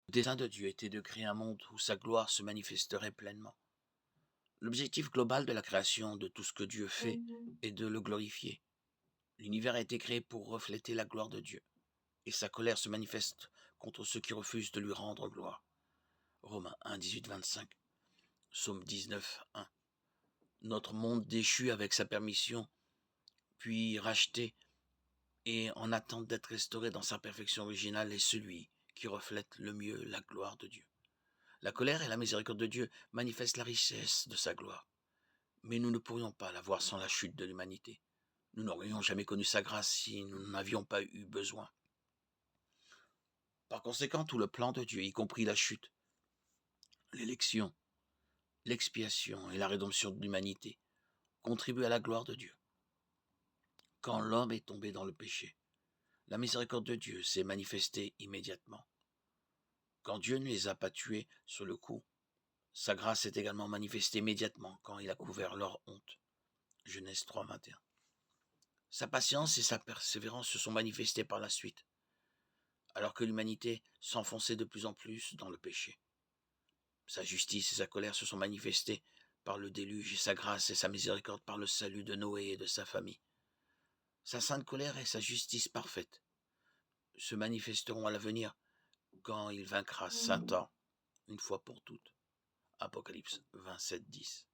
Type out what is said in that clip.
Le dessein de Dieu était de créer un monde où sa gloire se manifesterait pleinement. L'objectif global de la création de tout ce que Dieu fait est de le glorifier. L'univers a été créé pour refléter la gloire de Dieu, et sa colère se manifeste contre ceux qui refusent de lui rendre gloire. Romains 1, 18, 25, Psaume 19, 1. Notre monde déchu avec sa permission, puis racheté et en attente d'être restauré dans sa perfection originale est celui qui reflète le mieux la gloire de Dieu. La colère et la miséricorde de Dieu manifestent la richesse de sa gloire. Mais nous ne pourrions pas la voir sans la chute de l'humanité. Nous n'aurions jamais connu sa grâce si nous n'en avions pas eu besoin. Par conséquent, tout le plan de Dieu, y compris la chute, l'élection, l'expiation et la rédemption de l'humanité, contribue à la gloire de Dieu. Quand l'homme est tombé dans le péché, la miséricorde de Dieu s'est manifestée immédiatement. Quand Dieu ne les a pas tués sur le coup, sa grâce s'est également manifestée immédiatement quand il a couvert leur honte. Genèse 3, 21. Sa patience et sa persévérance se sont manifestées par la suite, alors que l'humanité s'enfonçait de plus en plus dans le péché. Sa justice et sa colère se sont manifestées par le déluge et sa grâce et sa miséricorde par le salut de Noé et de sa famille. Sa sainte colère et sa justice parfaite se manifesteront à l'avenir quand il vaincra Satan une fois pour toutes. Apocalypse 27, 10.